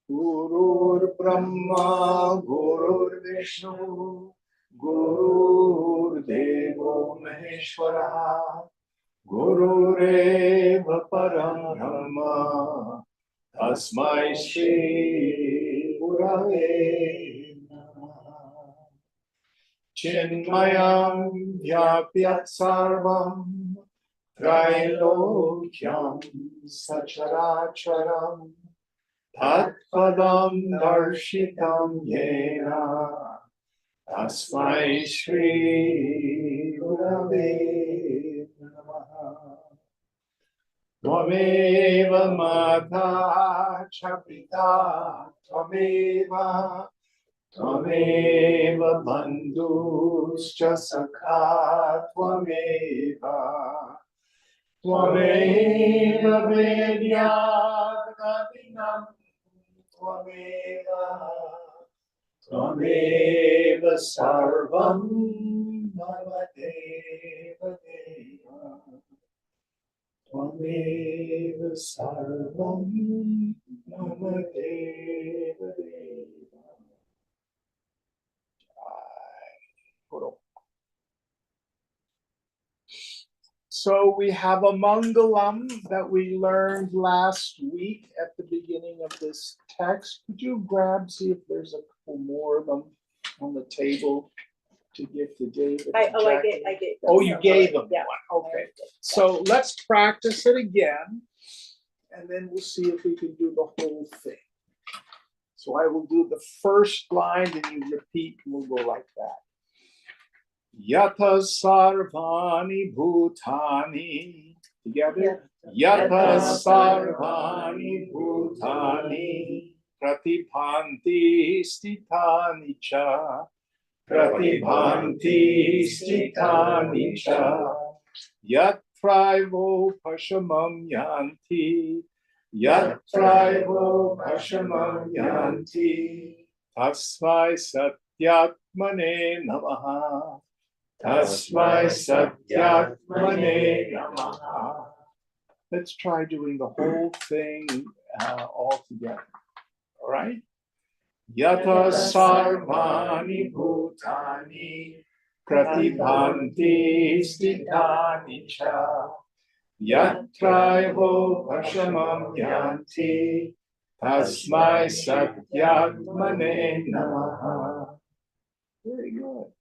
Gurur Brahma, Gurur Vishnu, Gurur Devo Maheshwara, Gurureva Param Brahma, Tasmai Shri Gurave Namaha. Chinmayam Vyapyat Sarvam, Trailokyam Sacharacharam, Tatpadam Darshitam Yena, Tasmai Shri Gurave Namaha. Tvameva Mata Chapita, Tvameva Bandhuscha Sakha, Tvameva Vedyadadinam, Tvameva Sarvam Mama Deva Deva, Tvameva Sarvam Mama Deva Deva. So we have a Mangalam that we learned last week at the beginning of this text. Could you see if there's a couple more of them on the table to give to David? I gave them. Oh, you gave them Yeah. one. Okay. So let's practice it again, and then we'll see if we can do the whole thing. So I will do the first line, and you repeat, and we'll go like that. Yata sarvani bhutani. Together. Yata sarvani bhutani pratibhanti stithani cha. Pratibhanti stithani cha. Yatraivo pashamam yanti. Yatraivo pashamam yanti. Tasmai satyatmane namaha. Tasmai satyatmane namaha. Let's try doing the whole thing all together. All right? Yata sarvani bhutani pratibhanti stithani cha. Yatraivo pashamam yanti. Tasmai satyatmane namaha. Very good.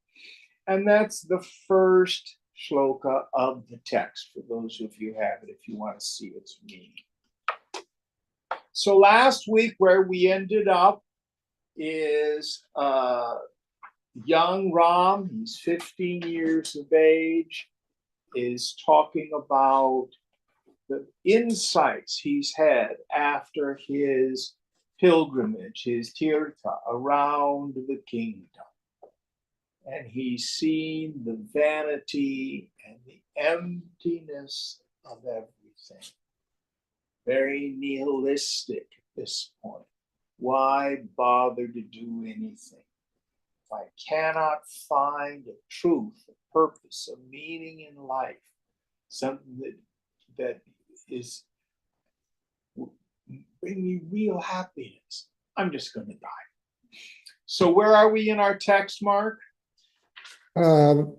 And that's the first shloka of the text, for those of you who have it, if you want to see its meaning. So last week, where we ended up is young Ram, he's 15 years of age, is talking about the insights he's had after his pilgrimage, his tirtha, around the kingdom. And he's seen the vanity and the emptiness of everything. Very nihilistic at this point. Why bother to do anything? If I cannot find a truth, a purpose, a meaning in life, something that is bring me real happiness, I'm just going to die. So where are we in our text, Mark?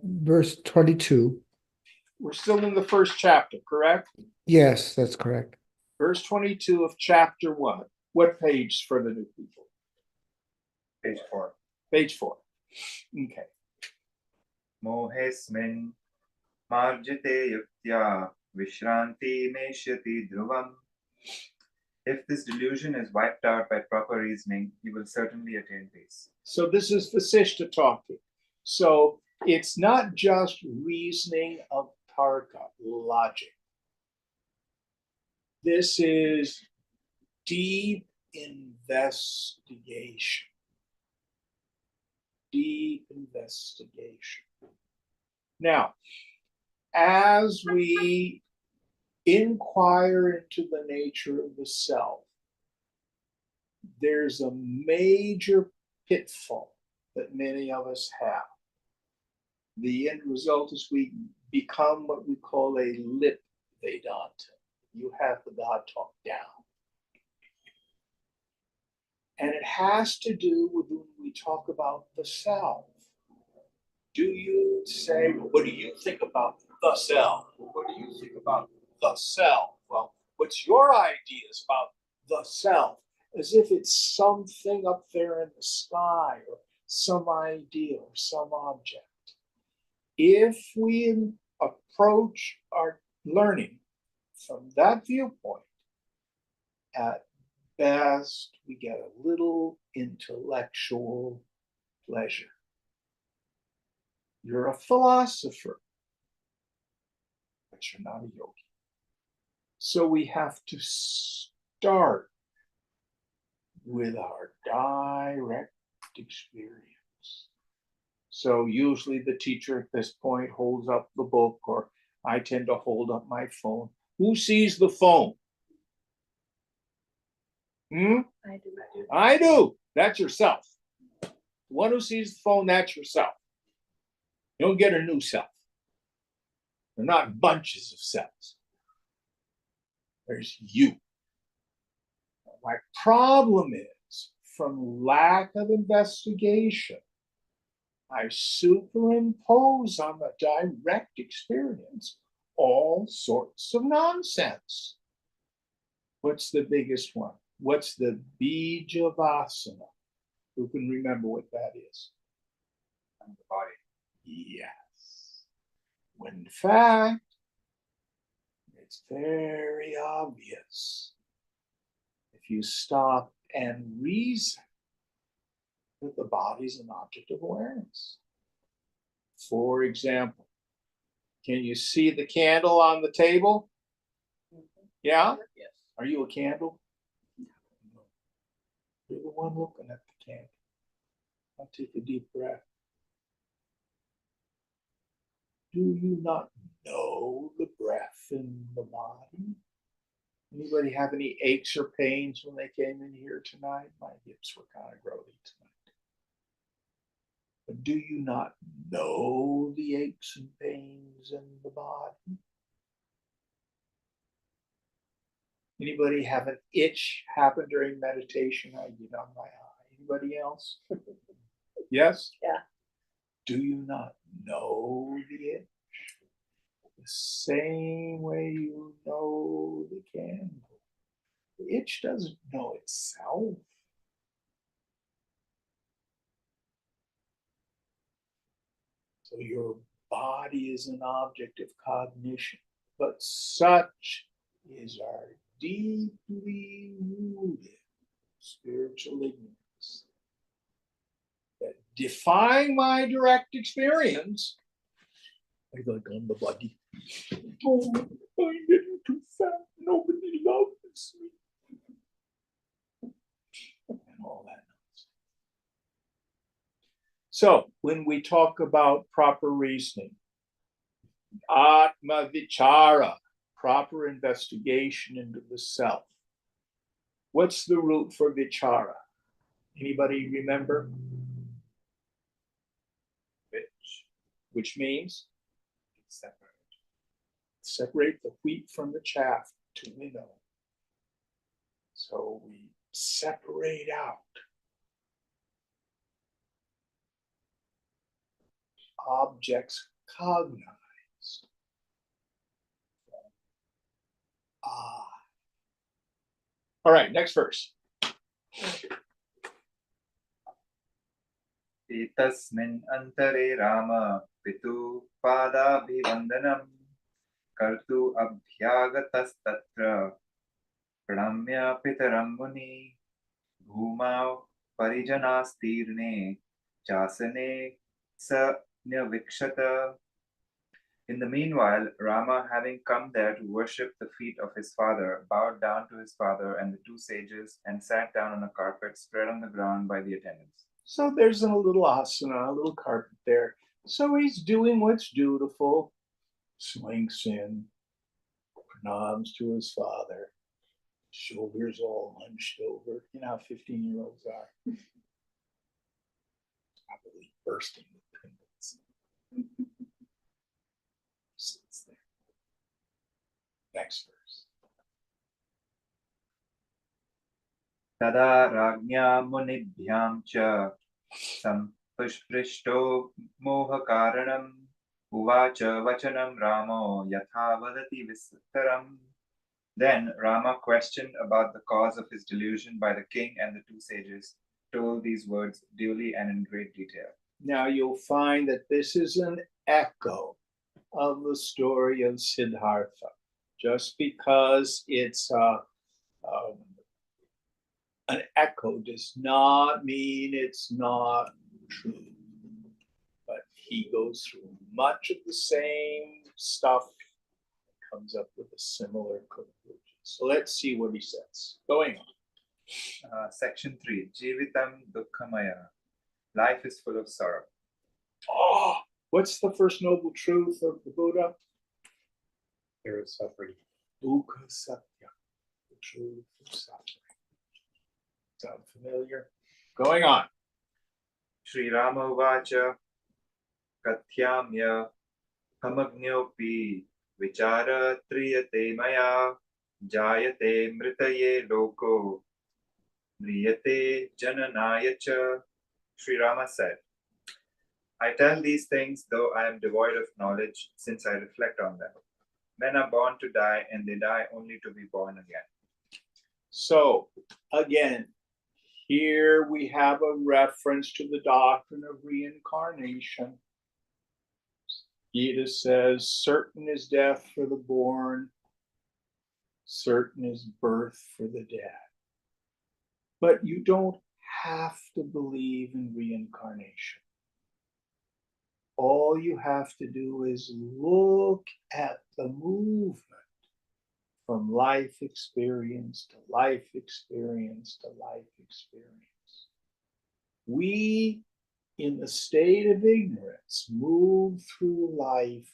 Verse 22. We're still in the first chapter, correct? Yes, that's correct. Verse 22 of chapter 1. What page for the new people? Page 4. Page 4. Okay. Mohesmin marjite yuktya vishranti meshyati dhruvam. If this delusion is wiped out by proper reasoning, he will certainly attain peace. So this is Vasishtha talking. So it's not just reasoning of tarka, logic. This is deep investigation. deep investigation. Now, as we inquire into the nature of the self, there's a major pitfall that many of us have. The end result is we become what we call a lip Vedanta. You have the God talk down. And it has to do with when we talk about the self. Do you say, well, what do you think about the self? What do you think about the self? Well, what's your ideas about the self? As if it's something up there in the sky or some idea or some object. If we approach our learning from that viewpoint, at best, we get a little intellectual pleasure. You're a philosopher, but you're not a yogi. So we have to start with our direct experience. So usually the teacher at this point holds up the book, or I tend to hold up my phone. Who sees the phone? I do. I do. That's yourself. The one who sees the phone, that's yourself. You don't get a new self. They're not bunches of cells. There's you. My problem is, from lack of investigation, I superimpose on the direct experience all sorts of nonsense. What's the biggest one? What's the bija vasana? Who can remember what that is? And the body. Yes. When in fact, it's very obvious if you stop and reason that the body is an object of awareness. For example, can you see the candle on the table? Yeah? Yes. Are you a candle? No. You're the one looking at the candle. I'll take a deep breath. Do you not know the breath in the body? Anybody have any aches or pains when they came in here tonight? My hips were kind of grody tonight. But do you not know the aches and pains in the body? Anybody have an itch happen during meditation? I get on my eye. Anybody else? Yes? Yeah. Do you not know the itch? The same way you know the candle. The itch doesn't know itself. So your body is an object of cognition, but such is our deeply rooted spiritual ignorance that defying my direct experience, I like on the body. Oh, I'm getting too fat. Nobody loves me. And all that nonsense. So when we talk about proper reasoning, Atma Vichara, proper investigation into the self. What's the root for Vichara? Anybody remember? Which means? Separate the wheat from the chaff to winnow. So we separate out objects cognized. All right, next verse. एतस्मिन् अन्तरे राम पितुः पादाभिवन्दनं कर्तु अभ्यागतस्तत्र प्रणम्य पितरं मुनि भूमौ परिजनास्तीर्णे चासने स न्यविक्षत. In the meanwhile, Rama, having come there to worship the feet of his father, bowed down to his father and the two sages and sat down on a carpet spread on the ground by the attendants. So there's a little asana, a little carpet there. So he's doing what's dutiful, slinks in, pranams to his father, shoulders all hunched over. You know how 15-year-olds are. Probably bursting with pimples. Sits there. Next verse. Tada rajñā munibhyam cha sampushprishto mohakaranam uvacha vachanam ramo yatha vadati vistaram. Then Rama, questioned about the cause of his delusion by the king and the two sages, told these words duly and in great detail. Now you'll find that this is an echo of the story of Siddhartha. Just because it's an echo does not mean it's not true. But he goes through much of the same stuff and comes up with a similar conclusion. So let's see what he says. Going on. Section 3, Jivitam Dukkhamaya. Life is full of sorrow. Oh, what's the first noble truth of the Buddha? There is suffering. Dukkha Satya, the truth of suffering. Sound familiar? Going on. Sri Rama Vacha Kathyamya Hamagnopi Vichara Triyate Maya Jayate Mritaye Loko Mriyate Jananaya Cha. Sri Rama said, I tell these things though I am devoid of knowledge, since I reflect on them. Men are born to die, and they die only to be born again. So, again, here we have a reference to the doctrine of reincarnation. Gita says, certain is death for the born, certain is birth for the dead. But you don't have to believe in reincarnation. All you have to do is look at the movement from life experience to life experience to life experience. We, in the state of ignorance, move through life.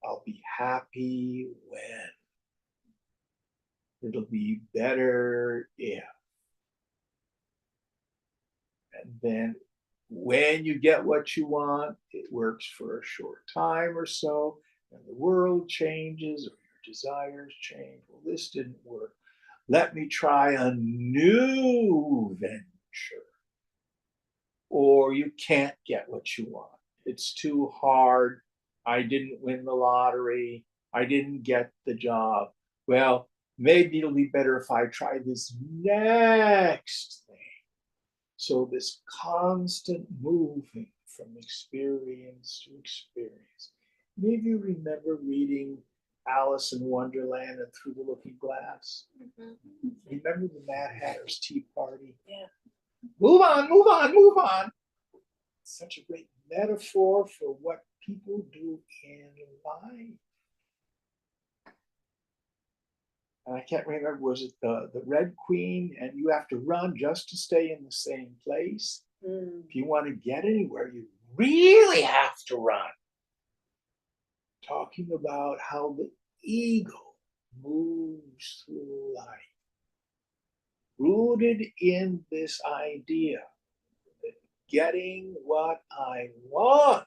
I'll be happy when. It'll be better if. And then when you get what you want, it works for a short time or so, and the world changes or your desires change. Well, this didn't work. Let me try a new venture. Or you can't get what you want. It's too hard. I didn't win the lottery. I didn't get the job. Well, maybe it'll be better if I try this next thing. So this constant moving from experience to experience. Maybe you remember reading Alice in Wonderland and Through the Looking Glass. Mm-hmm. Remember the Mad Hatter's Tea Party? Yeah. Move on, move on, move on. Such a great metaphor for what people do in life. And I can't remember, was it the Red Queen, and you have to run just to stay in the same place? If you want to get anywhere, you really have to run. Talking about how the ego moves through life, rooted in this idea that getting what I want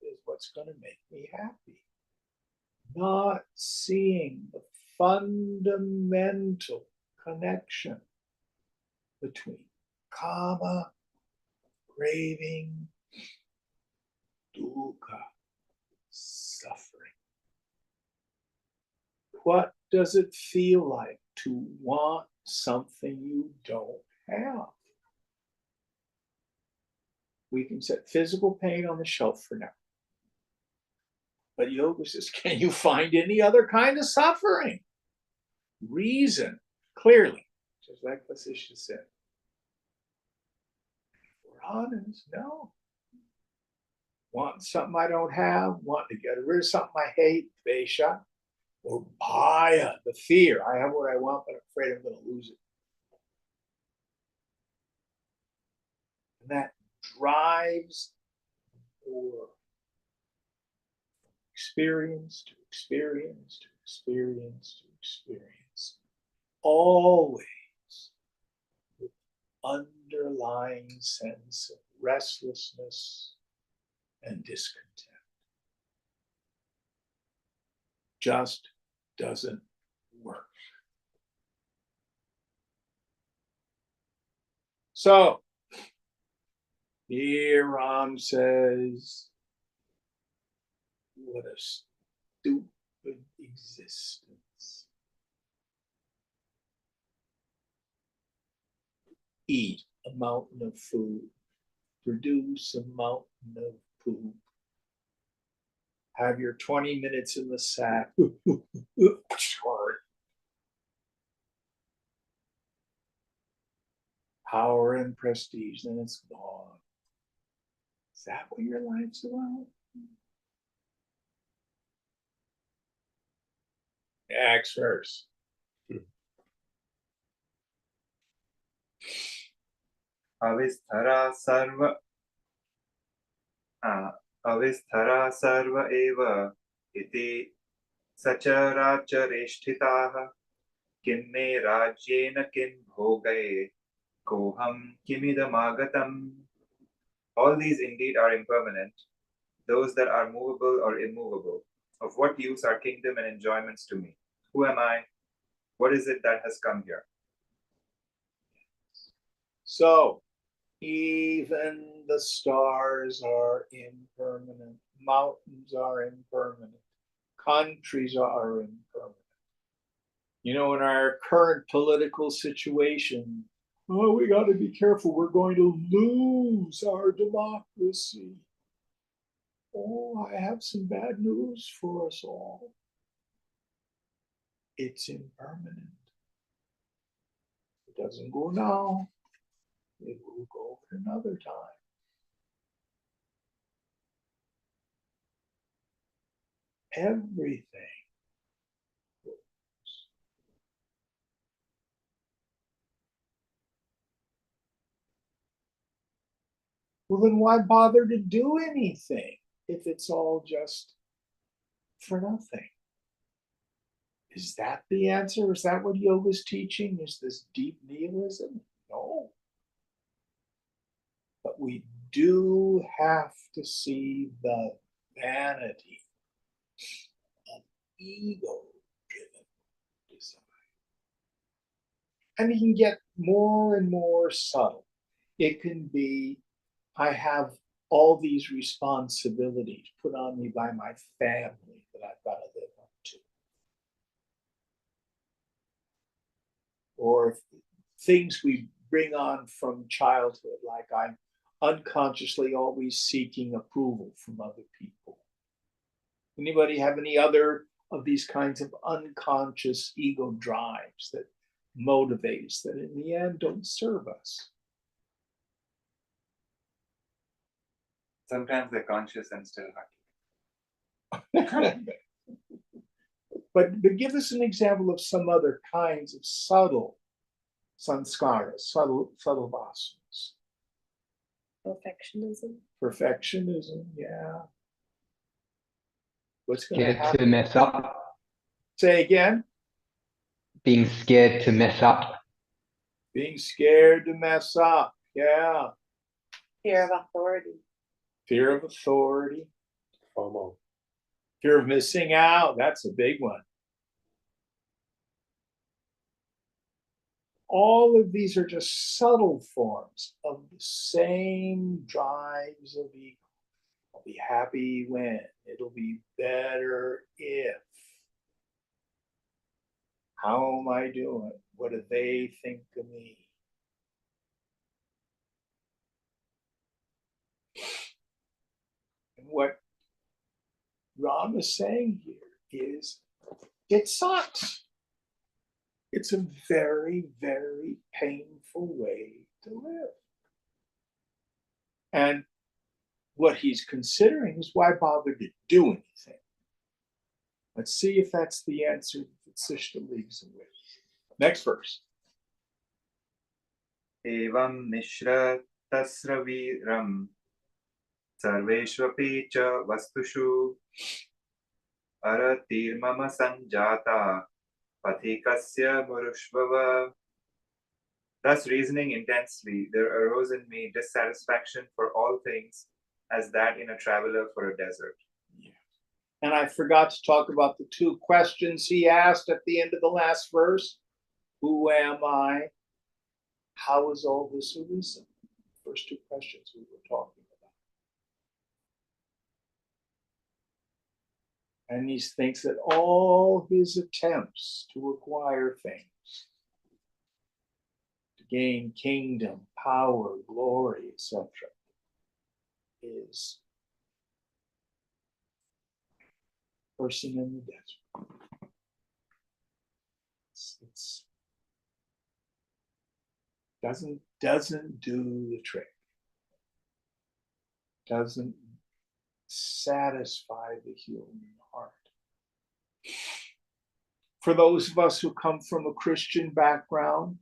is what's going to make me happy. Not seeing the fundamental connection between kama, craving, dukkha, suffering. What does it feel like to want something you don't have? We can set physical pain on the shelf for now. But yoga says, can you find any other kind of suffering? Reason clearly, just like Vasishtha said. If we're honest, no. Want something I don't have, want to get rid of something I hate, Vesha, or Bhaya, the fear. I have what I want, but I'm afraid I'm going to lose it. And that drives your experience to experience to experience to experience, always with underlying sense of restlessness and discontent. Just doesn't work. So, here Ram says, what a stupid existence. Eat a mountain of food, produce a mountain of poop, have your 20 minutes in the sack, power and prestige, then it's gone. Is that what your life's about? Next verse. अविस्थरा सर्व एव इति सचराचरेष्ठिताः किन्मे राज्येन किं भोगैः कोहं किमिदमागतम्. All these indeed are impermanent, those that are movable or immovable. Of what use are kingdom and enjoyments to me? Who am I? What is it that has come here? So, even the stars are impermanent, mountains are impermanent, countries are impermanent. You know, in our current political situation, oh, we got to be careful. We're going to lose our democracy. Oh, I have some bad news for us all. It's impermanent. It doesn't go now. It will go at another time. Everything goes. Well, then why bother to do anything if it's all just for nothing? Is that the answer? Is that what yoga's teaching? Is this deep nihilism? No. But we do have to see the vanity of ego-driven desire. And it can get more and more subtle. It can be, I have all these responsibilities put on me by my family that I've got to live up to. Or things we bring on from childhood, like I'm unconsciously always seeking approval from other people. Anybody have any other of these kinds of unconscious ego drives that motivate us that in the end don't serve us? Sometimes they're conscious and still but, but give us an example of some other kinds of subtle sanskaras, subtle vasanas. Perfectionism. Perfectionism, yeah. What's going to Scared happen? to mess up. Say again. Being scared to mess up. Being scared to mess up, yeah. Fear of authority. Fear of authority. FOMO. Fear of missing out, that's a big one. All of these are just subtle forms of the same drives of ego. I'll be happy when, it'll be better if. How am I doing? What do they think of me? And what Ram is saying here is, it sucks. It's a very, very painful way to live. And what he's considering is, why bother to do anything? Let's see if that's the answer that Vasishtha leaves him with. Next verse. Evam mishra tasraviram sarveshvapi cha vastushu aratirmama sanjata pathikasya murushvava. Thus reasoning intensely, there arose in me dissatisfaction for all things, as that in a traveler for a desert. And I forgot to talk about the two questions he asked at the end of the last verse. Who am I? How is all this arisen? First two questions we were talking about. And he thinks that all his attempts to acquire things, to gain kingdom, power, glory, etc., is person in the desert. It's doesn't do the trick. Doesn't satisfy the human heart. For those of us who come from a Christian background,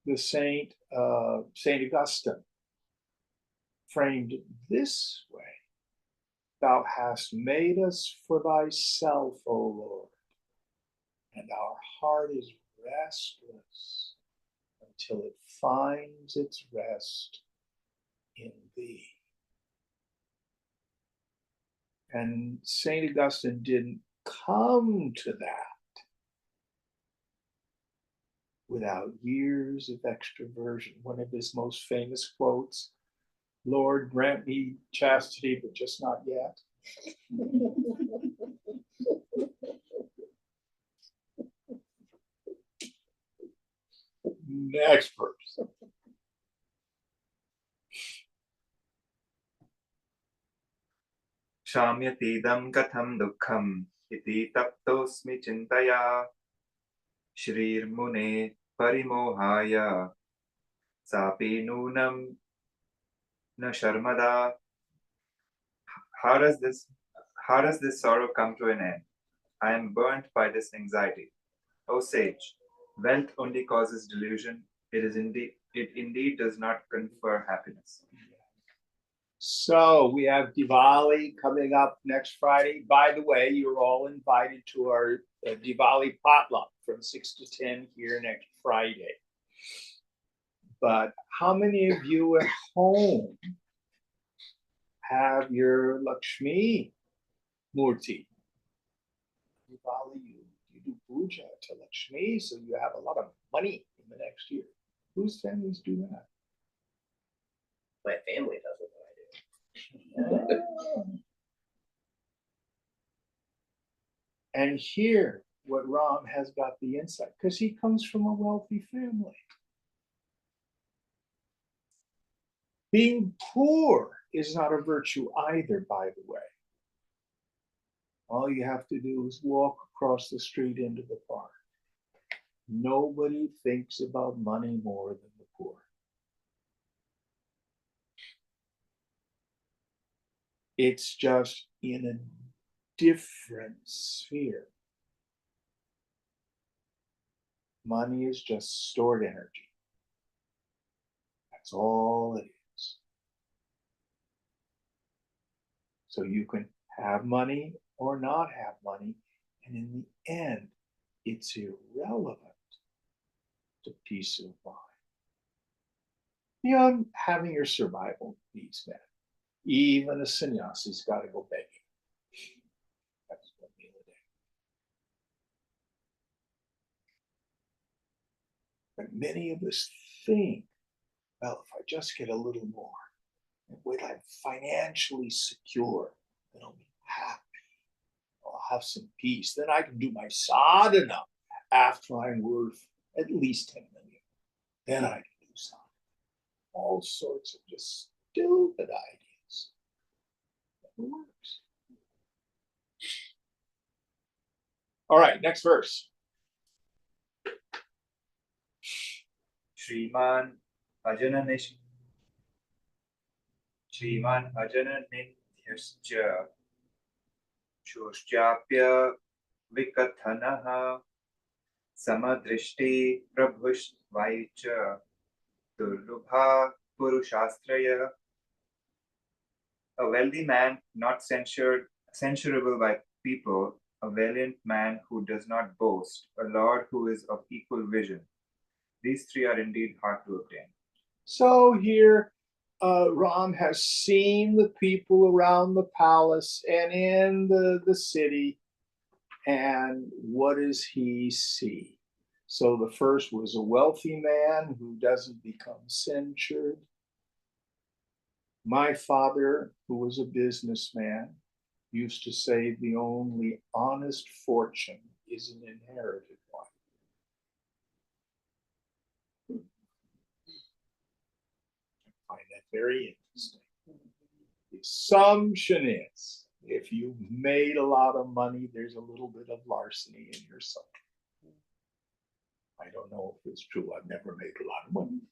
the Saint Augustine framed it this way: Thou hast made us for thyself, O Lord, and our heart is restless until it finds its rest in thee. And St. Augustine didn't come to that without years of extroversion. One of his most famous quotes, Lord, grant me chastity, but just not yet. Next verse. Shamyatidam katham dukkham iti taptosmi chintaya Shrir Mune Parimohaya Sapi Nunam Na Sharmada. How does this sorrow come to an end? I am burnt by this anxiety. O sage, wealth only causes delusion. It indeed does not confer happiness. So we have Diwali coming up next Friday. By the way, you're all invited to our Diwali potluck from 6 to 10 here next Friday. But how many of you at home have your Lakshmi Murti? Diwali, you do puja to Lakshmi, so you have a lot of money in the next year. Whose families do that? My family does it, And here, what Ram has got the insight, because he comes from a wealthy family. Being poor is not a virtue either, by the way. All you have to do is walk across the street into the park. Nobody thinks about money more than the poor. It's just in a different sphere. Money is just stored energy. That's all it is. So you can have money or not have money, and in the end, it's irrelevant to peace of mind. Beyond having your survival needs met, even a sannyasi's got to go begging. That's 1 meal a day. But many of us think, well, if I just get a little more, when I'm financially secure, then I'll be happy. I'll have some peace. Then I can do my sadhana after I'm worth at least 10 million. Then I can do sadhana. All sorts of just stupid ideas. Never works. All right, next verse. Shriman Ajana Nithyascha Shoshchapya Vikathanaha Samadrishti Prabhushvaicha Durlubha Purushastraya. A wealthy man not censurable by people, a valiant man who does not boast, a lord who is of equal vision. These three are indeed hard to obtain. So here, Ram has seen the people around the palace and in the city. And what does he see? So the first was a wealthy man who doesn't become censured. My father, who was a businessman, used to say the only honest fortune is an inherited one. I find that very interesting. The assumption is if you've made a lot of money, there's a little bit of larceny in your soul. I don't know if it's true. I've never made a lot of money.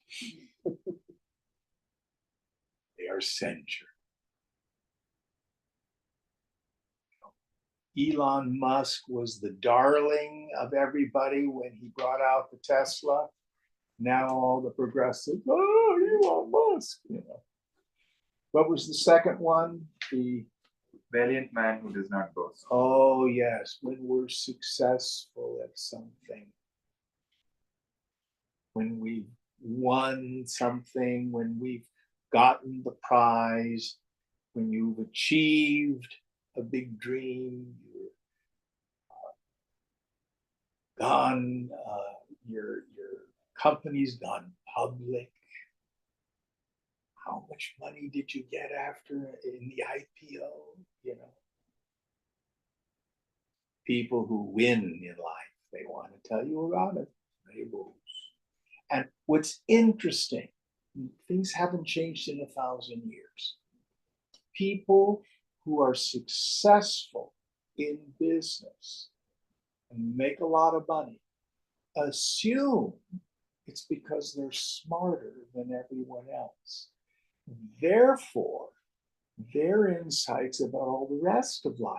They are censured. Elon Musk was the darling of everybody when he brought out the Tesla. Now all the progressives, oh, Elon Musk, you know. What was the second one? The Valiant man who does not boast. oh yes, when we're successful at something, when we've won something, when we've gotten the prize, when you've achieved a big dream, you're gone, your company's gone public. How much money did you get after in the IPO? You know, people who win in life, they want to tell you about it. They lose. And what's interesting, things haven't changed in 1,000 years. People who are successful in business and make a lot of money assume it's because they're smarter than everyone else. Therefore, their insights about all the rest of life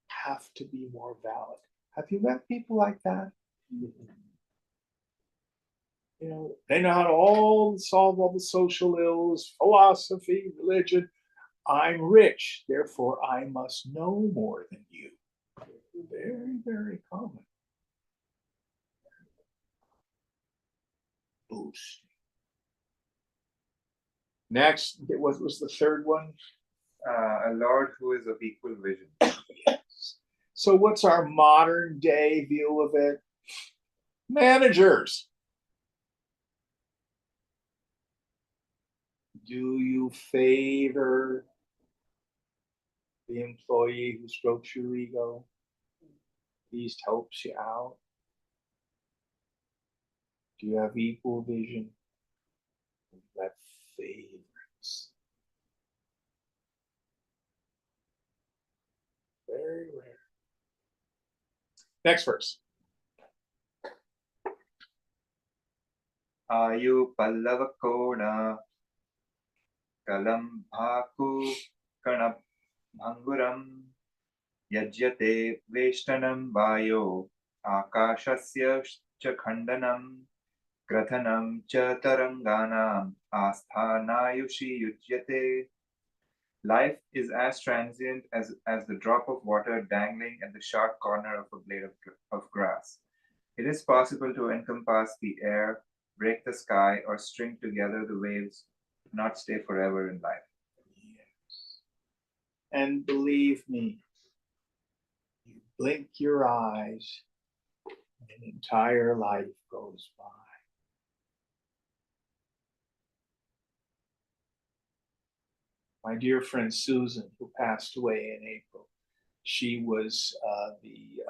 have to be more valid. Have you met people like that? You know, they know how to solve all the social ills, philosophy, religion. I'm rich, therefore I must know more than you. Very, very common. Boost. Next, what was the third one? A lord who is of equal vision. Yes. So what's our modern day view of it? Managers. Do you favor the employee who strokes your ego, at least helps you out? Do you have equal vision? Do you have favorites? Very rare. Next verse. Ayu Pallava Kona Kalam Bhaku Kanap Anguram Yajyate Veshtanam Vayo Akashasya Cha Khandanam Krathanam Cha Taranganam Asthanayushi Yujyate. Life is as transient as the drop of water dangling at the sharp corner of a blade of grass. It is possible to encompass the air, break the sky, or string together the waves, not stay forever in life. Yes. And believe me, you blink your eyes, an entire life goes by. My dear friend Susan, who passed away in April, she was the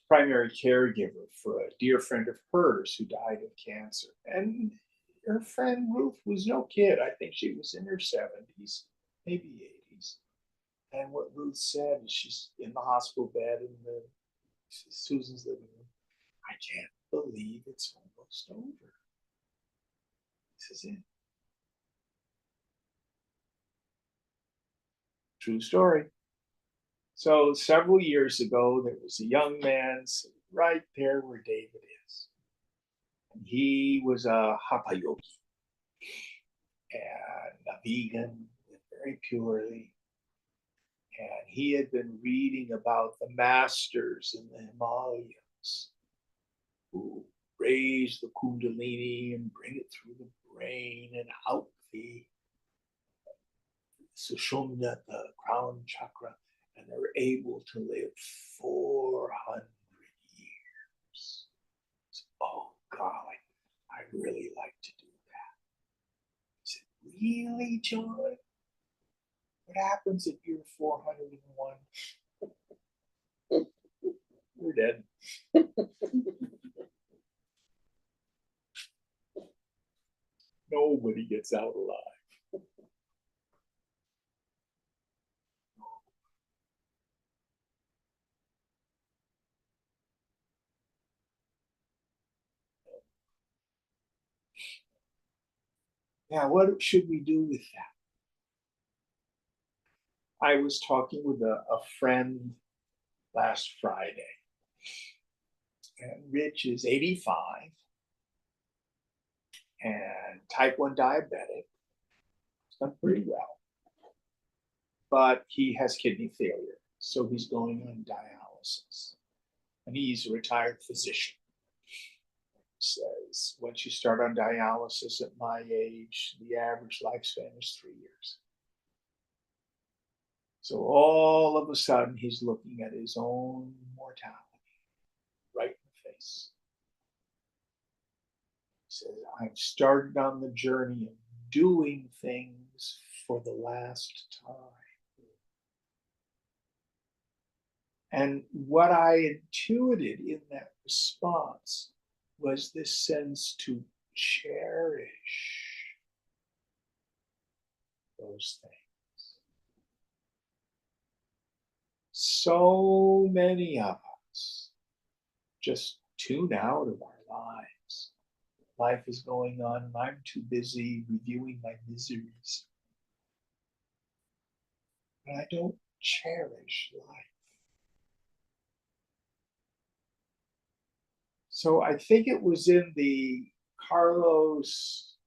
primary caregiver for a dear friend of hers who died of cancer. And her friend Ruth was no kid. I think she was in her 70s, maybe 80s. And what Ruth said is she's in the hospital bed in Susan's living room. I can't believe it's almost over. This is it. True story. So several years ago, there was a young man right there where David is. And he was a Hatha yogi. and a vegan, lived very purely. And he had been reading about the masters in the Himalayas who raise the Kundalini and bring it through the brain and out the Sushumna, the crown chakra, and they're able to live 400 years. So, oh, golly, I'd really like to do that. I said, really, John? What happens if you're 401? We're dead. Nobody gets out alive. Now, what should we do with that? I was talking with a friend last Friday, and Rich is 85 and type 1 diabetic. He's done pretty well, but he has kidney failure, so he's going on dialysis. And he's a retired physician. Says once you start on dialysis at my age, the average lifespan is 3 years. So all of a sudden, he's looking at his own mortality right in the face. He says, I've started on the journey of doing things for the last time. And what I intuited in that response was this sense to cherish those things. So many of us just tune out of our lives. Life is going on, and I'm too busy reviewing my miseries. And I don't cherish life. So I think it was in the Carlos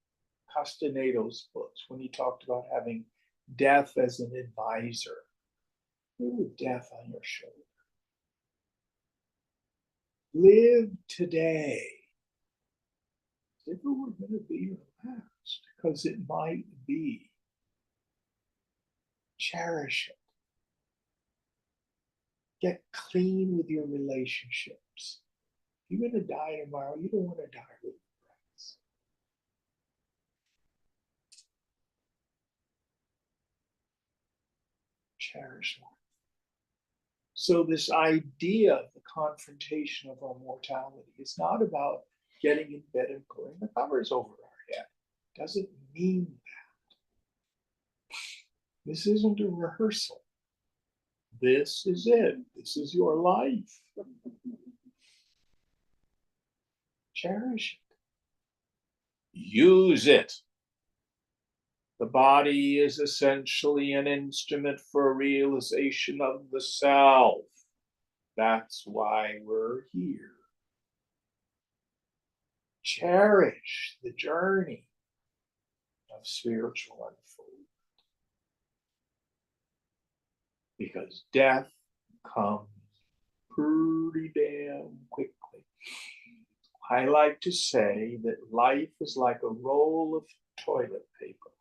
Castaneda's books when he talked about having death as an advisor. With death on your shoulder. Live today. If it were going to be your last, because it might be. Cherish it. Get clean with your relationships. If you're going to die tomorrow, you don't want to die with regrets. Cherish life. So this idea of the confrontation of our mortality is not about getting in bed and pulling the covers over our head. It doesn't mean that. This isn't a rehearsal. This is it. This is your life. Cherish it. Use it. The body is essentially an instrument for realization of the self. That's why we're here. Cherish the journey of spiritual unfoldment. Because death comes pretty damn quickly. I like to say that life is like a roll of toilet paper.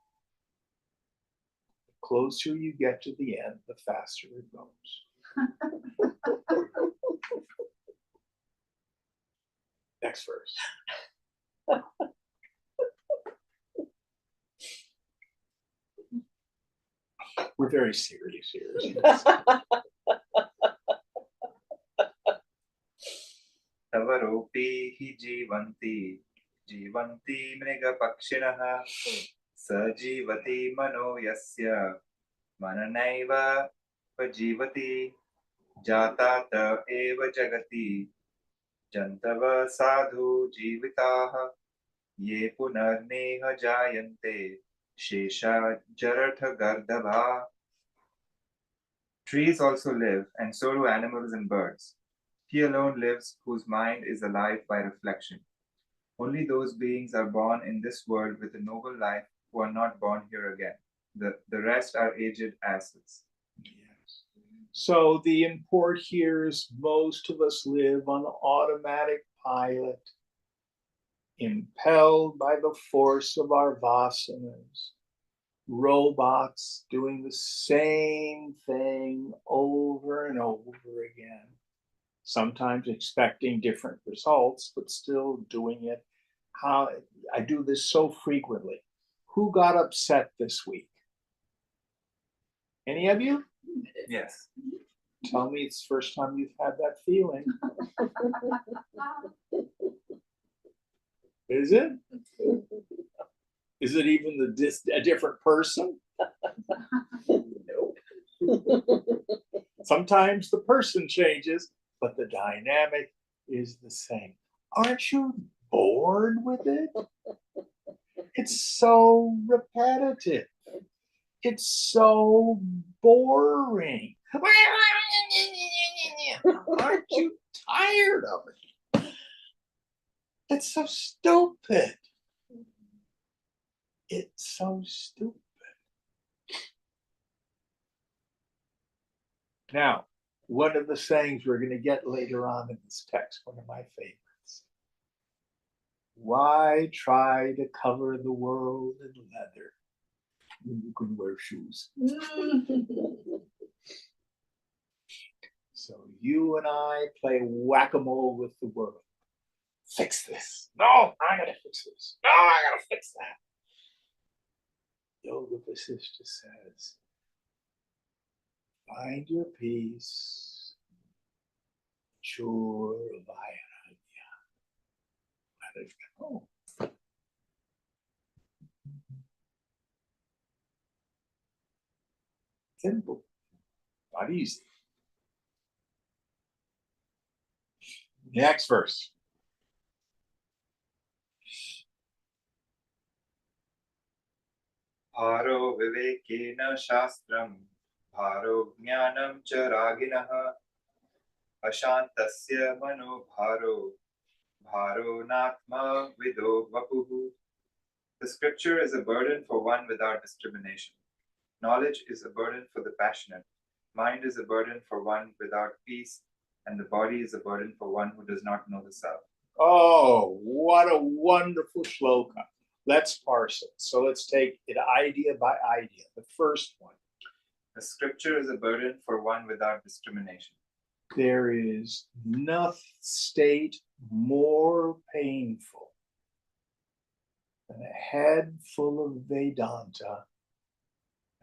The closer you get to the end, the faster it goes. Next verse. We're very serious here. तवरोपि हि जीवन्ति मृगपक्षिणः सजीवति मनो यस्य मननैव उपजीवति जाता त एव जगति जन्तव साधु जीविताः ये पुनर्नेह जायन्ते शेषा जरठगर्दभा. Trees also live, and so do animals and birds. He alone lives whose mind is alive by reflection. Only those beings are born in this world with a noble life who are not born here again. The rest are aged asses. Yes. So the import here is most of us live on automatic pilot, impelled by the force of our vasanas, robots doing the same thing over and over again, sometimes expecting different results, but still doing it. How I do this so frequently. Who got upset this week? Any of you? Yes. Tell me it's the first time you've had that feeling. Is it? Is it even a different person? Nope. Sometimes the person changes, but the dynamic is the same. Aren't you bored with it? It's so repetitive. It's so boring. Aren't you tired of it? It's so stupid. It's so stupid. Now, one of the sayings we're going to get later on in this text, one of my favorites. Why try to cover the world in leather when you can wear shoes? So you and I play whack-a-mole with the world. Fix this. No, I gotta fix this. No, I gotta fix that. Yoga Vasishtha says, find your peace. Sure, let it go. Simple, not easy. Next verse. Bharo vivekena shastram, bharo jnanam cha raginah, ashantasya mano bharo natma vido vapuhu. The scripture is a burden for one without discrimination. Knowledge is a burden for the passionate. Mind is a burden for one without peace, and the body is a burden for one who does not know the self. Oh, what a wonderful shloka. Let's parse it. So let's take it idea by idea. The first one. The scripture is a burden for one without discrimination. There is no state more painful than a head full of Vedanta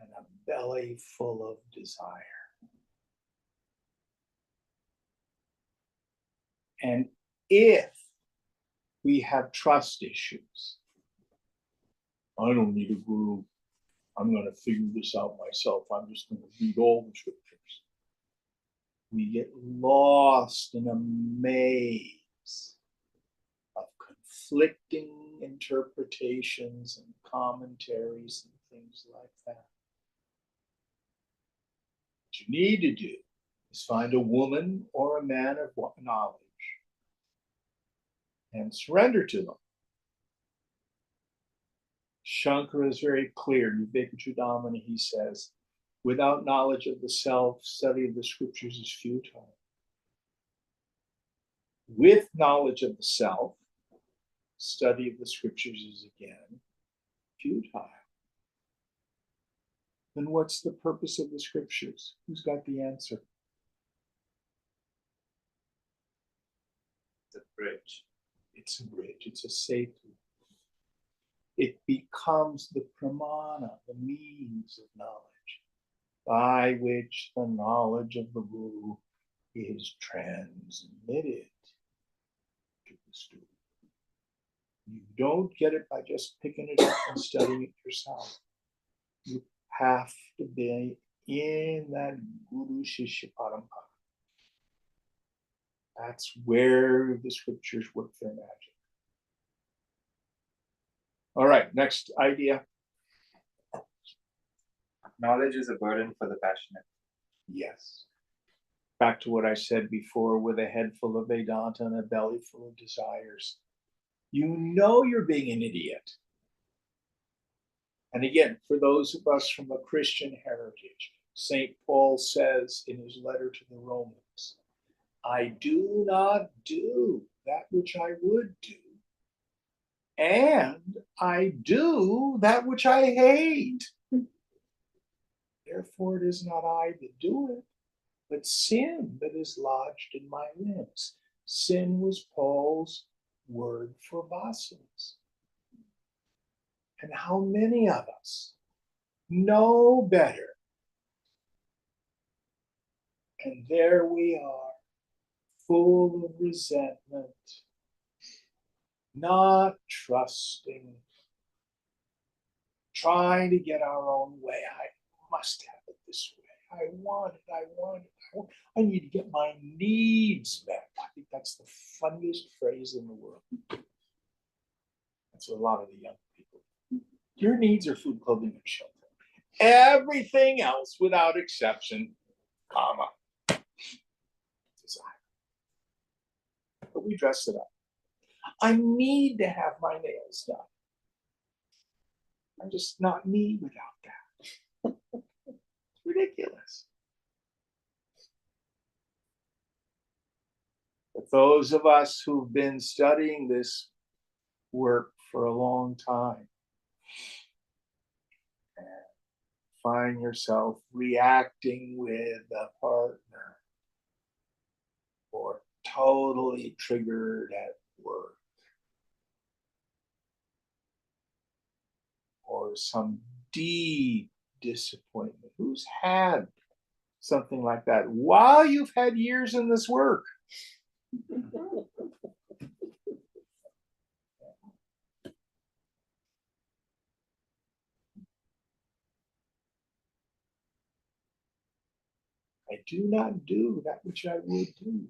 and a belly full of desire. And if we have trust issues, I don't need a guru. I'm going to figure this out myself. I'm just going to read all the scriptures. We get lost in a maze of conflicting interpretations and commentaries and things like that. What you need to do is find a woman or a man of knowledge and surrender to them. Shankara is very clear. In Vivekachudamani, he says, without knowledge of the self, study of the scriptures is futile. With knowledge of the self, study of the scriptures is again futile. Then what's the purpose of the scriptures? Who's got the answer? It's a bridge. It's a bridge. It's a setu. It becomes the pramana, the means of knowledge, by which the knowledge of the Guru is transmitted to the student. You don't get it by just picking it up and studying it yourself. You have to be in that Guru Shishya Parampara. That's where the scriptures work their magic. All right, next idea. Knowledge is a burden for the passionate. Yes. Back to what I said before, with a head full of Vedanta and a belly full of desires. You know you're being an idiot. And again, for those of us from a Christian heritage, St. Paul says in his letter to the Romans, I do not do that which I would do, and I do that which I hate. Therefore, it is not I that do it, but sin that is lodged in my limbs. Sin was Paul's word for Vasishtha. And how many of us know better? And there we are, full of resentment, not trusting, trying to get our own way. I must have it this way. I want it. I want it. I need to get my needs met. I think that's the funniest phrase in the world. That's what a lot of the young people. Your needs are food, clothing, and shelter. Everything else, without exception, comma, desire. But we dress it up. I need to have my nails done. I'm just not me without that. It's ridiculous. But those of us who've been studying this work for a long time and find yourself reacting with a partner or totally triggered at work or some deep disappointment. Who's had something like that while you've had years in this work? I do not do that which I would do.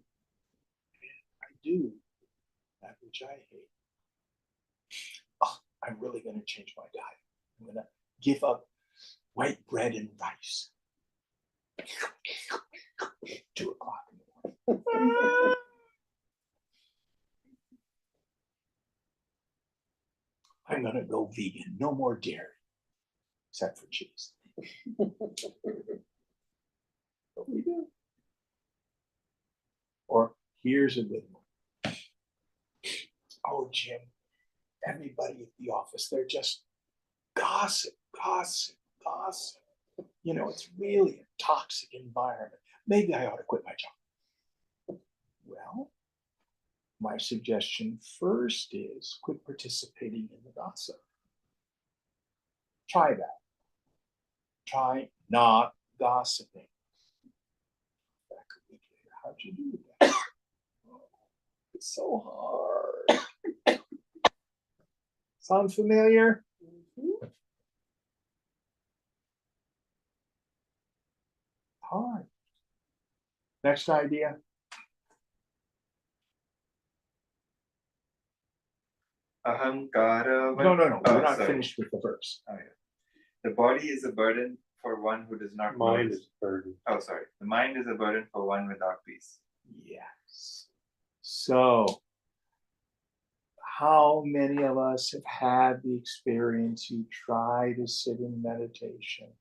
I do that which I hate. Oh, I'm really going to change my diet. I'm going to give up white bread and rice. 2 o'clock in the morning. I'm going to go vegan. No more dairy, except for cheese. What we do. Or here's a good one. Oh, Jim, everybody at the office, they're just gossip. You know, it's really a toxic environment. Maybe I ought to quit my job. Well, my suggestion first is quit participating in the gossip. Try that. Try not gossiping. Back a week later, how'd you do that? Oh, it's so hard. Sound familiar? Mhm. Hard. Next idea. Ahankara. No. Oh, We're not sorry. finished with the verse. Oh, yeah. The body is a burden for one who does not Mind know. is burden. Oh, sorry. The mind is a burden for one without peace. Yes. So, how many of us have had the experience you try to sit in meditation?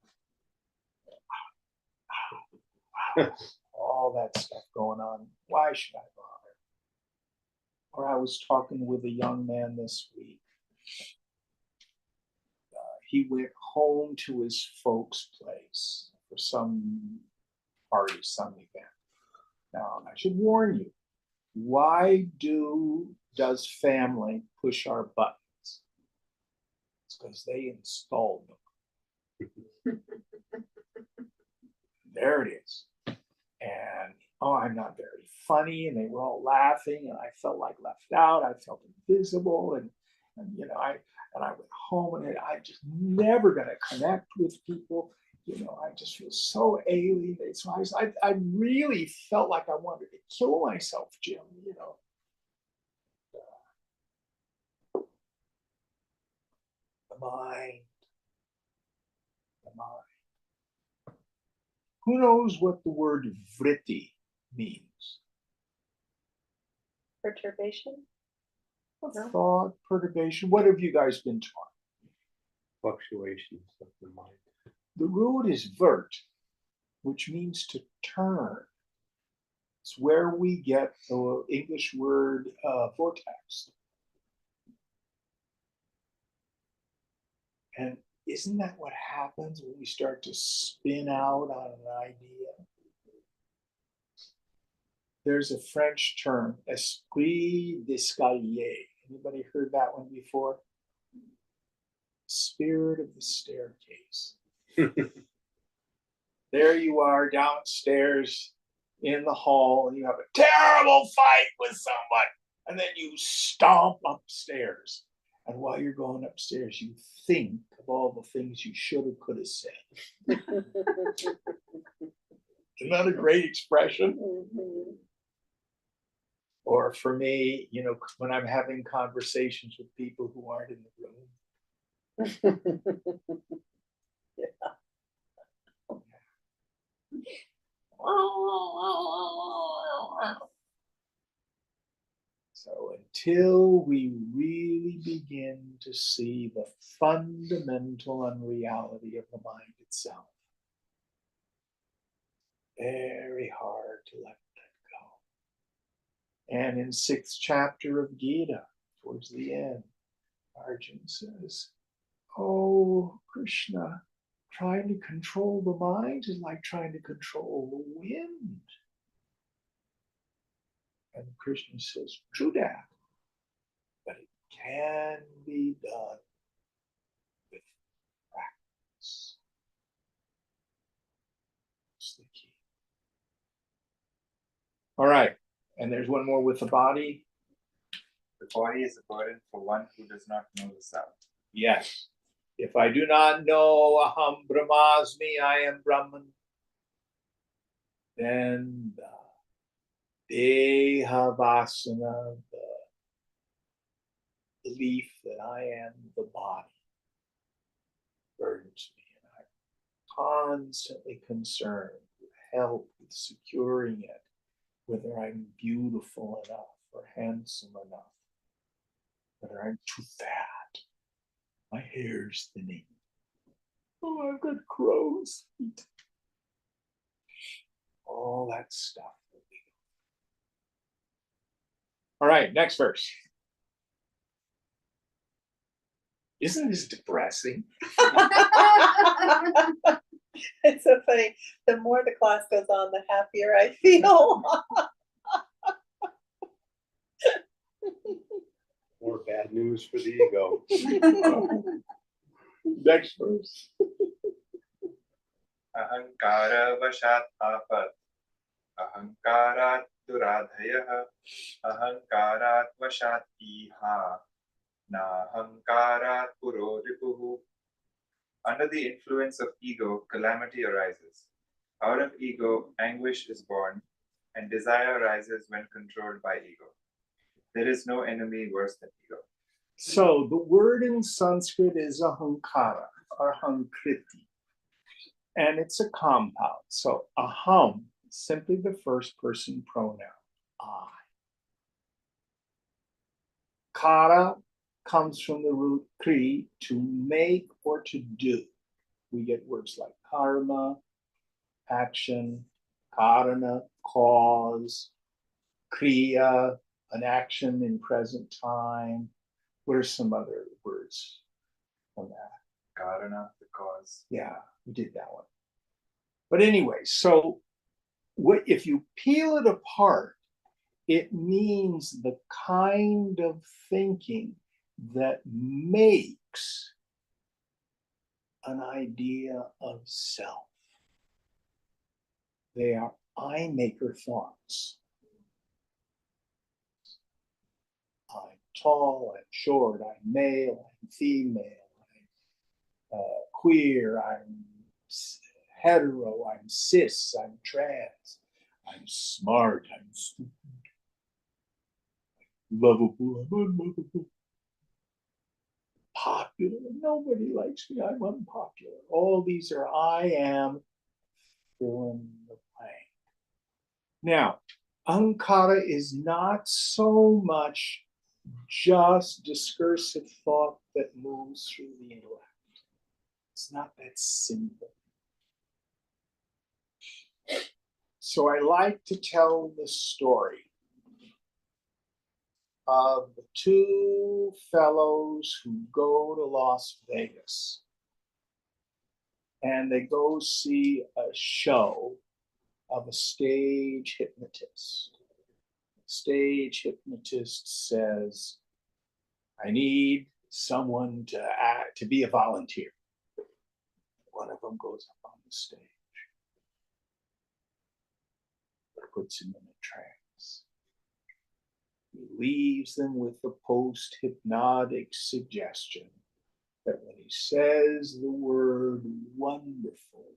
All that stuff going on. Why should I bother? Or I was talking with a young man this week. He went home to his folks' place for some party, some event. Now, I should warn you, why does family push our buttons? It's because they installed them. There it is. And I'm not very funny, and they were all laughing, and I felt like left out. I felt invisible, and you know, I went home, and I just never gonna connect with people. You know, I just feel so alienated. So I really felt like I wanted to kill myself, Jim. You know. The mind. Who knows what the word vritti means? Perturbation? A thought, perturbation. What have you guys been taught? fluctuations of the mind. The root is vert, which means to turn. It's where we get the English word vortex. And isn't that what happens when we start to spin out on an idea? There's a French term, esprit d'escalier. Anybody heard that one before? Spirit of the staircase. There you are downstairs in the hall, and you have a terrible fight with someone, and then you stomp upstairs. And while you're going upstairs, you think of all the things you should have, could have said. Isn't that a great expression? Mhm. Or for me, you know, when I'm having conversations with people who aren't in the room. So until we really begin to see the fundamental unreality of the mind itself, very hard to let that go. And in 6th chapter of Gita, towards the end, Arjun says, "Oh, Krishna, trying to control the mind is like trying to control the wind." And Krishna says, "True that, but it can be done with practice." That's the key. All right, and there's one more with the body. The body is a burden for one who does not know the self. Yes. If I do not know Aham Brahmasmi, I am Brahman, then the Deha Vasana, the belief that I am the body, burdens me. And I'm constantly concerned with help, with securing it, whether I'm beautiful enough or handsome enough, whether I'm too fat, my hair's thinning, oh, I've got crow's feet. All that stuff. All right, next verse. Isn't this depressing? It's so funny. The more the class goes on, the happier I feel. More bad news for the ego. Next verse. Ahankara vashat apat. Ahankarat duradhayah. Ahankarat vashat iha. Na ahankarat puro ripuhu. Under the influence of ego, calamity arises. Out of ego, anguish is born, and desire arises when controlled by ego. There is no enemy worse than ego. So the word in Sanskrit is ahankara, or ahankriti, and it's a compound. So aham is simply the first person pronoun, I. Kara comes from the root kri, to make or to do. We get words like karma, action, karana, cause, kriya, an action in present time. What are some other words from that? Karana, the cause. Yeah, we did that one. But anyway, so what if you peel it apart, it means the kind of thinking that makes an idea of self. They are I maker thoughts. I'm tall, I'm short, I'm male, I'm female, I'm queer, I'm hetero, I'm cis, I'm trans, I'm smart, I'm stupid, lovable, I'm unlovable, popular, nobody likes me, I'm unpopular. All these are I am, fill in the blank. Now, ahankara is not so much just discursive thought that moves through the intellect. It's not that simple. So I like to tell the story of the two fellows who go to Las Vegas. And they go see a show of a stage hypnotist. The stage hypnotist says, I need someone to be a volunteer. One of them goes up on the stage, puts him in a trance. He leaves them with the post-hypnotic suggestion that when he says the word wonderful,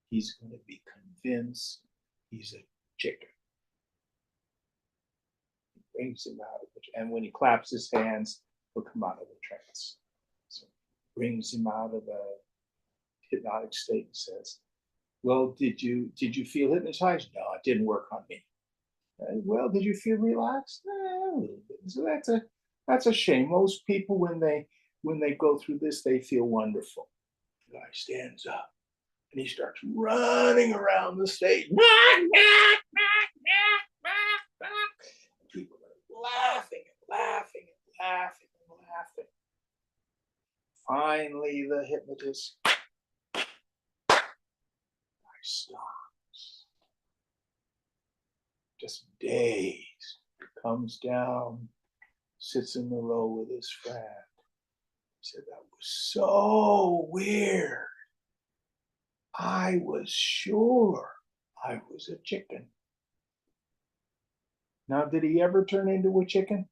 he's going to be convinced he's a chicken. He brings him out of it, and when he claps his hands, he'll come out of the trance. So brings him out of the hypnotic state and says, well, did you feel hypnotized? No, it didn't work on me. Well, did you feel relaxed? A little bit. So that's a shame. Most people, when they go through this, they feel wonderful. The guy stands up and he starts running around the stage. People are laughing and laughing and laughing and laughing. Finally, the hypnotist stops. Just dazed. Comes down, sits in the row with his friend. He said, that was so weird. I was sure I was a chicken. Now, did he ever turn into a chicken?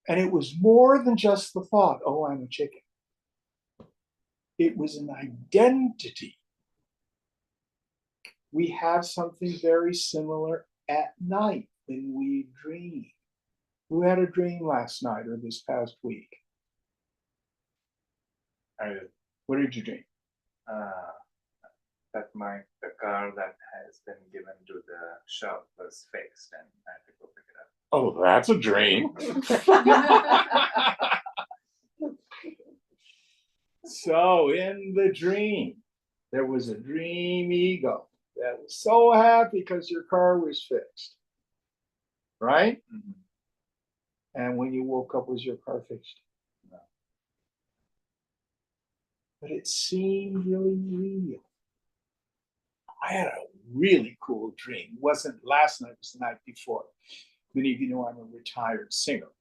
And it was more than just the thought, oh, I'm a chicken. It was an identity. We have something very similar at night when we dream. Who had a dream last night or this past week? I did. What did you dream? That the car that has been given to the shop was fixed and I had to go pick it up. Oh, that's a dream. So in the dream, there was a dream ego that was so happy because your car was fixed. Right? Mm-hmm. And when you woke up, was your car fixed? No. But it seemed really real. I had a really cool dream. It wasn't last night, it was the night before. Many of you know I'm a retired singer.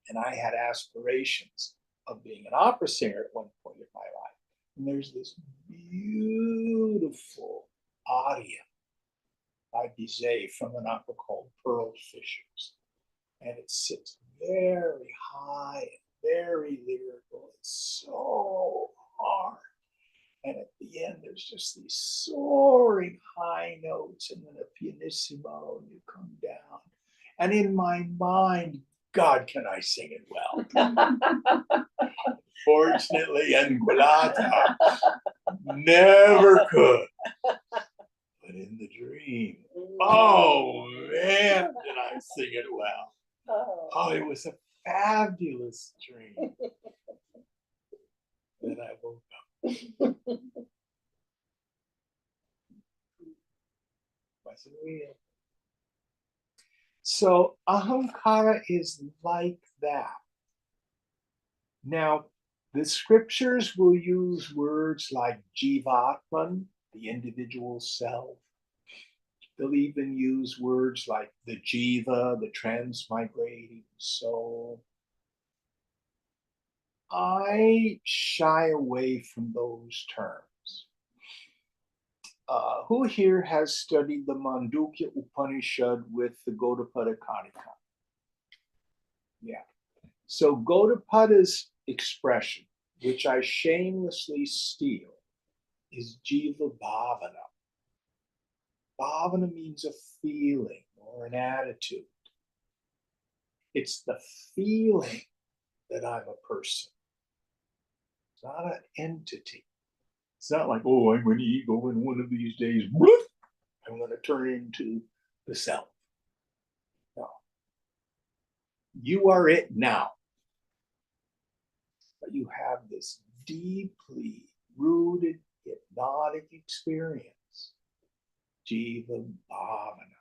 And I had aspirations of being an opera singer at one point in my life. And there's this beautiful aria by Bizet from an opera called Pearl Fishers. And it sits very high and very lyrical. It's so hard. And at the end, there's just these soaring high notes and then a pianissimo, and you come down. And in my mind, God, can I sing it well? Fortunately, Anguillata never could. But in the dream, oh man, did I sing it well. Oh, it was a fabulous dream. Then I woke up. Wasn't real. So ahankara is like that. Now, the scriptures will use words like jivatman, the individual self. They'll even use words like the jiva, the transmigrating soul. I shy away from those terms. Who here has studied the Mandukya Upanishad with the Gaudapada Kanika? Yeah. So Gaudapada's expression, which I shamelessly steal, is Jiva Bhavana. Bhavana means a feeling or an attitude. It's the feeling that I'm a person. It's not an entity. It's not like, oh, I'm an ego and one of these days, whoop, I'm going to turn into the self. No. You are it now. but you have this deeply rooted hypnotic experience, jiva bhavana,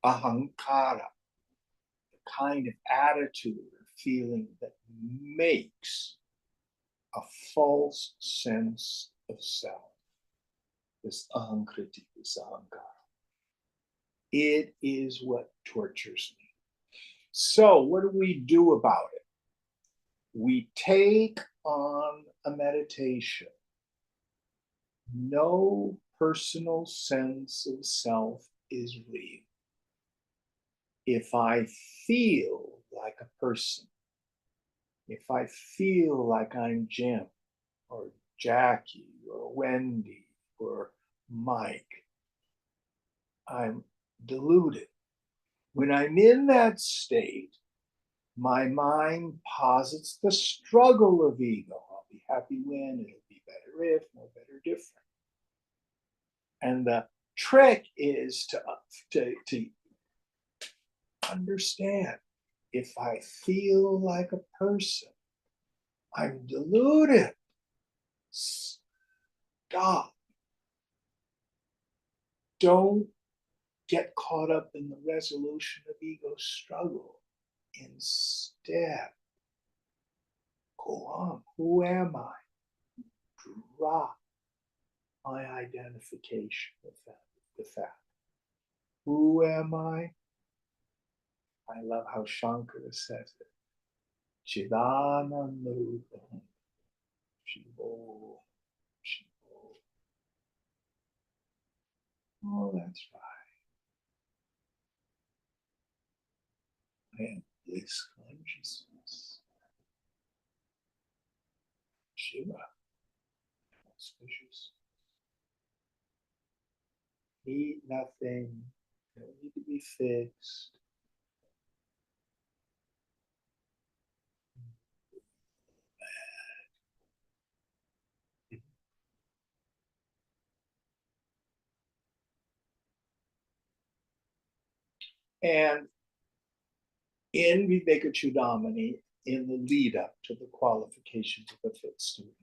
ahankara, the kind of attitude or feeling that makes a false sense of self, this ahankriti, this ahankara. It is what tortures me. So what do we do about it? We take on a meditation. No personal sense of self is real. If I feel like a person, if I feel like I'm Jim or Jackie or Wendy or Mike, I'm deluded. When I'm in that state, my mind posits the struggle of ego. I'll be happy when, it'll be better if, no better different. And the trick is to understand, if I feel like a person, I'm deluded. Stop. Don't get caught up in the resolution of ego struggle. Instead, go on. Who am I? Drop my identification with that, the fact. Who am I? I love how Shankara says it. Chidanandrupam. Shivo. Shivo. Oh, that's right. I am bliss consciousness. Shiva. Auspicious. Need nothing. Don't need to be fixed. And in Vivekachudamani, in the lead up to the qualifications of a fit student,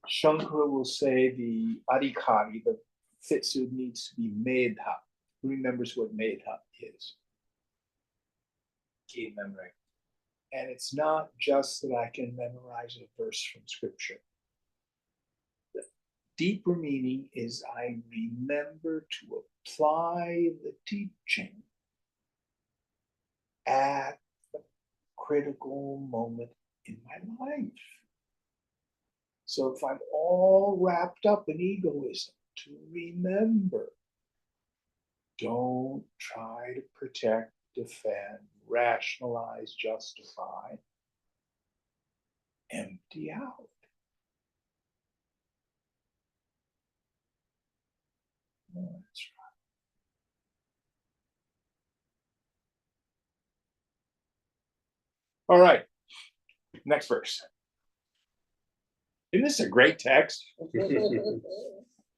Shankara will say the adhikari, the fit student, needs to be medha. Who remembers what medha is? Key memory. And it's not just that I can memorize a verse from scripture. The deeper meaning is I remember to apply the teaching at the critical moment in my life. So if I'm all wrapped up in egoism, to remember, don't try to protect, defend, rationalize, justify, empty out. Oh, that's right. All right, next verse. Isn't this a great text?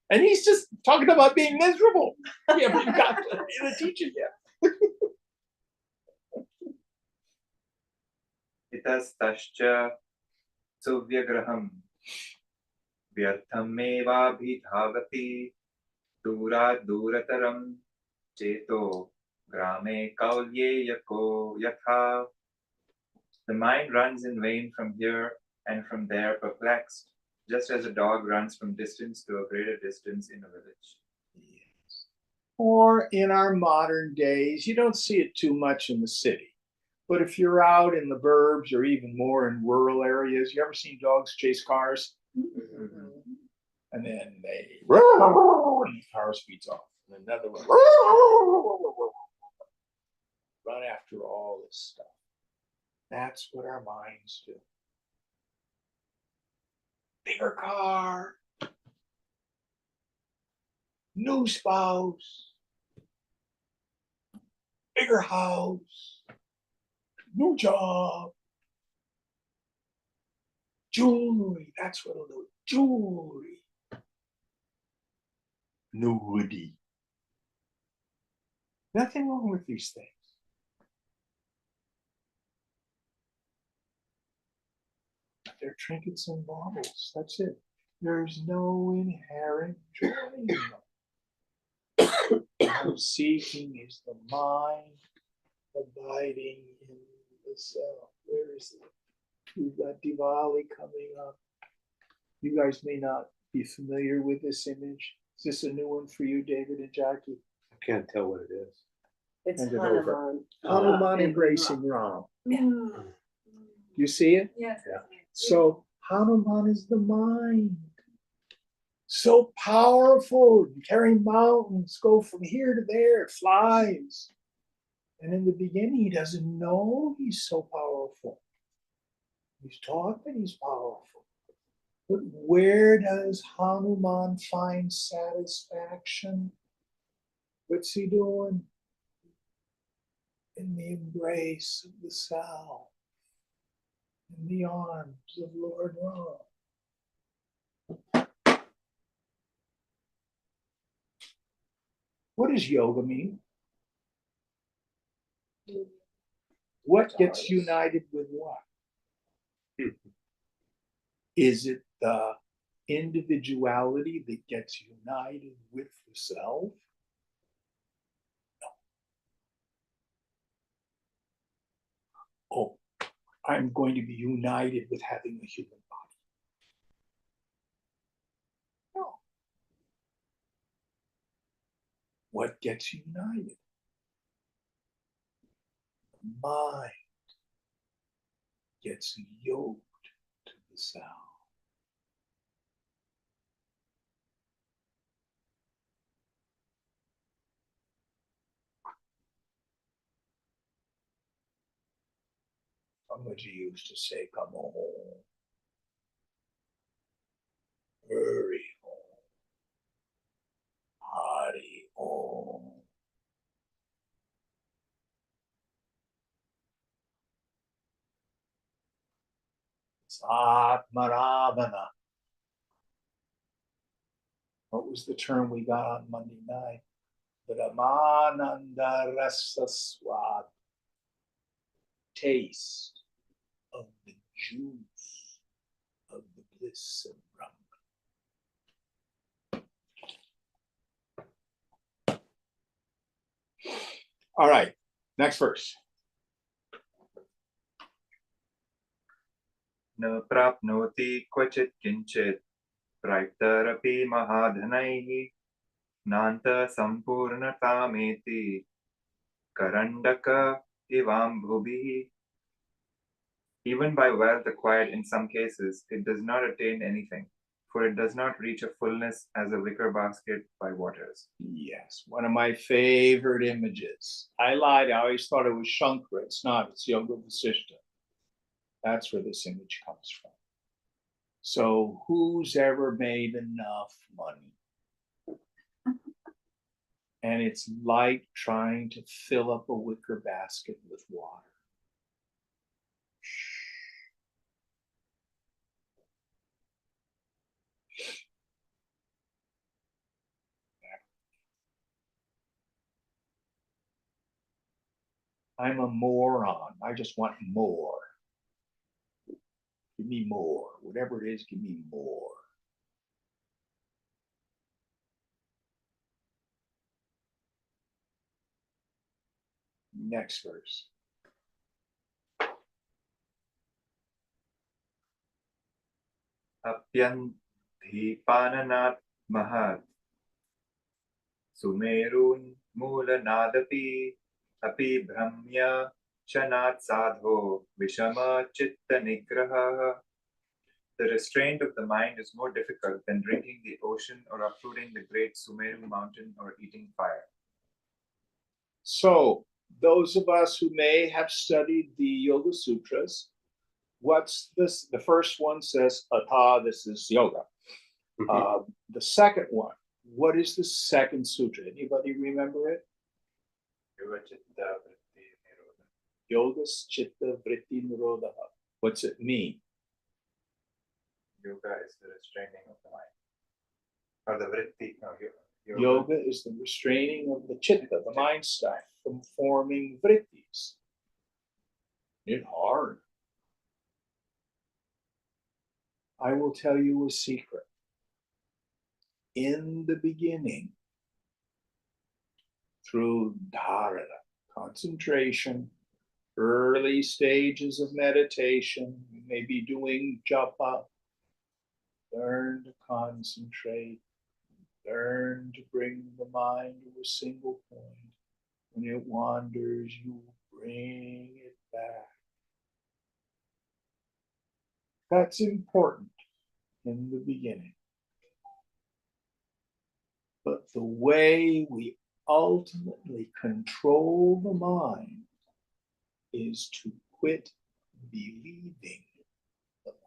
And he's just talking about being miserable. We haven't even got to the teaching yet. Itastascha suvyagraham vyarthamevabhidhavati durat durataram cheto grame kaulyeyako yatha. The mind runs in vain from here and from there perplexed, just as a dog runs from distance to a greater distance in a village. Yes. Or in our modern days, you don't see it too much in the city. But if you're out in the burbs or even more in rural areas, you ever seen dogs chase cars? Mm-hmm. And then they and the car speeds off. And another one run after all this stuff. That's what our minds do. Bigger car, new spouse, bigger house, new job, jewelry. That's what it'll do. Jewelry. Nudity. Nothing wrong with these things. They're trinkets and baubles. That's it. There's no inherent joy in them. What seeking is the mind abiding in the self. Where is it? We've got Diwali coming up. You guys may not be familiar with this image. Is this a new one for you, David and Jackie? I can't tell what it is. It's Hand it over. Hanuman. Hanuman Yeah. embracing Ram. Mm. You see it? Yes. Yeah. So Hanuman is the mind. So powerful, carry mountains, go from here to there, it flies. And in the beginning, he doesn't know he's so powerful. He's taught that he's powerful. But where does Hanuman find satisfaction? What's he doing? In the embrace of the self, in the arms of Lord Ram. What does yoga mean? What gets united with what? Is it the individuality that gets united with the self? No. Oh, I'm going to be united with having a human body. No. What gets united? The mind gets yoked to the self. Somebody used to say, come home. Hurry home. Hurry home. It's Atmaravana. What was the term we got on Monday night? Brahmananda Rasa Swad. Taste of the juice of the bliss of Brahman. All right, next verse. न प्राप्नोति क्वचित् किञ्चित् प्रैप्तरपि महाधनैः नान्तसम्पूर्णतामेति करण्डक इवाम्भुभिः. Even by wealth acquired in some cases, it does not attain anything, for it does not reach a fullness as a wicker basket by waters. Yes, one of my favorite images. I lied, I always thought it was Shankara. It's not, it's Yoga Vasishtha. That's where this image comes from. So who's ever made enough money? And it's like trying to fill up a wicker basket with water. I'm a moron. I just want more. Give me more. Whatever it is, give me more. Next verse. अप्यन्धिपाननात् महत् सुमेरून् मूलनादपि अपि भ्रम्य शनात् साधो विषमचित्तनिग्रहः. The restraint of the mind is more difficult than drinking the ocean or uprooting the great Sumeru mountain or eating fire. So, those of us who may have studied the Yoga Sutras, what's this? The first one says, Atha, this is yoga. The second one, what is the second sutra? Anybody remember it? Yoga Chitta Vritti Nirodha. What's it mean? Yoga is the restraining of the mind. Or the vritti. No, Yoga is the restraining of the chitta, the mind stuff, from forming vrittis. It's hard. I will tell you a secret. In the beginning, through dharana, concentration, early stages of meditation, you may be doing japa, learn to concentrate, learn to bring the mind to a single point. When it wanders, you bring it back. That's important in the beginning. But the way we ultimately control the mind is to quit believing the mind.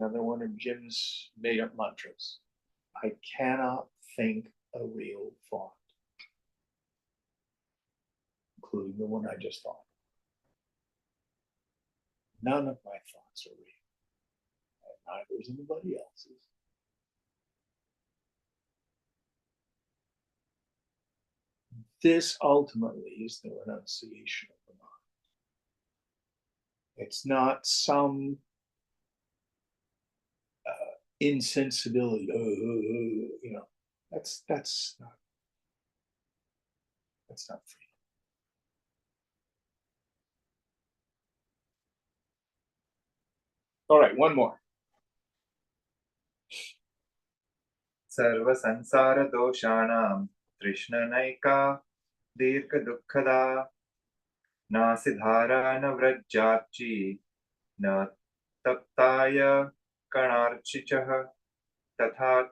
Another one of Jim's made-up mantras. I cannot think a real thought, including the one I just thought. None of my thoughts are real, and neither is anybody else's. This ultimately is the renunciation of the mind. It's not some insensibility. That's not freedom. All right, one more. Sarva sansara doshanam trishna naika dirgha dukkhada nasidhara na vrajyachi na taptaya kanarchichah tatha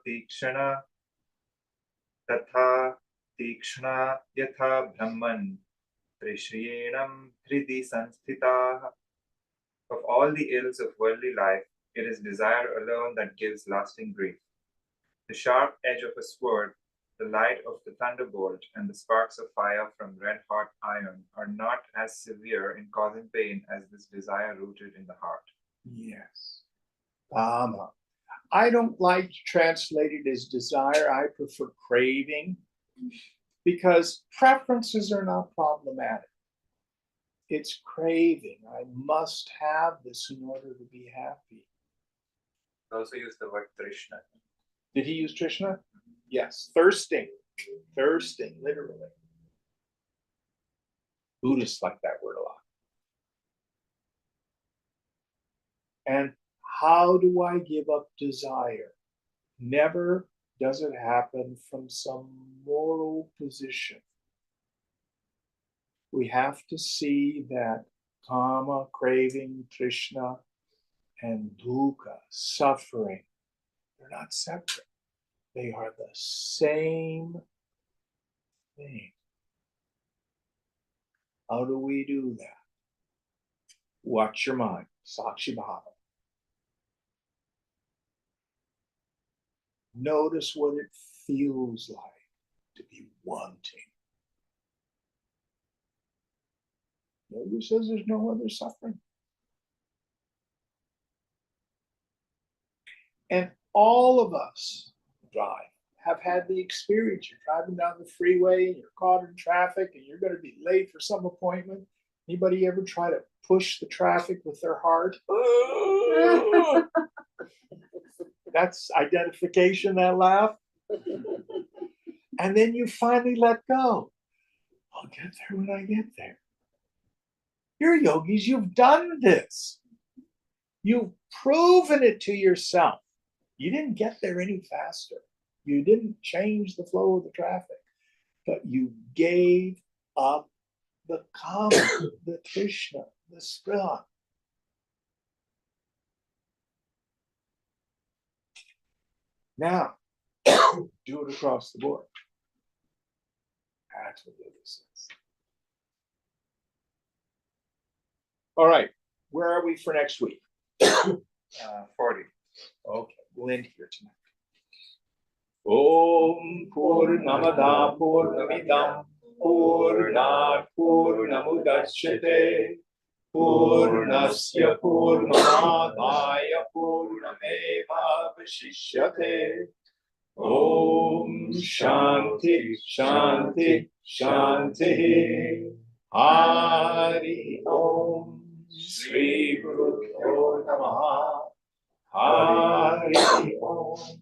tikshna yatha brahman trishriyenam hridi sanstitah. Of all the ills of worldly life, it is desire alone that gives lasting grief. The sharp edge of a sword, the light of the thunderbolt, and the sparks of fire from red-hot iron are not as severe in causing pain as this desire rooted in the heart. Yes. I don't like to translate it as desire. I prefer craving, because preferences are not problematic. It's craving. I must have this in order to be happy. They also use the word Trishna. Did he use Trishna? Yes. Thirsting, literally. Buddhists like that word a lot. And how do I give up desire? Never does it happen from some moral position. We have to see that kama, craving, trishna, and dukkha, suffering, they're not separate. They are the same thing. How do we do that? Watch your mind, Sakshi Bhava. Notice what it feels like to be wanting. Yogi says there's no other suffering. And all of us have had the experience. You're driving down the freeway and you're caught in traffic and you're going to be late for some appointment. Anybody ever try to push the traffic with their heart? That's identification, that laugh. And then you finally let go. I'll get there when I get there. You're yogis, you've done this. You've proven it to yourself. You didn't get there any faster. You didn't change the flow of the traffic, but you gave up the kama, the trishna, the spriha. Now, do it across the board. That's what yoga says. All right, where are we for next week? 40. Okay, we'll end here tonight. Om Purnamada Purnamidam Purnat Purnamudachyate Purnasya Purnamadaya Purnameva Vasishyate. Om Shanti Shanti Shanti. Hari Om. Shri Guru Namaha. Hari Om.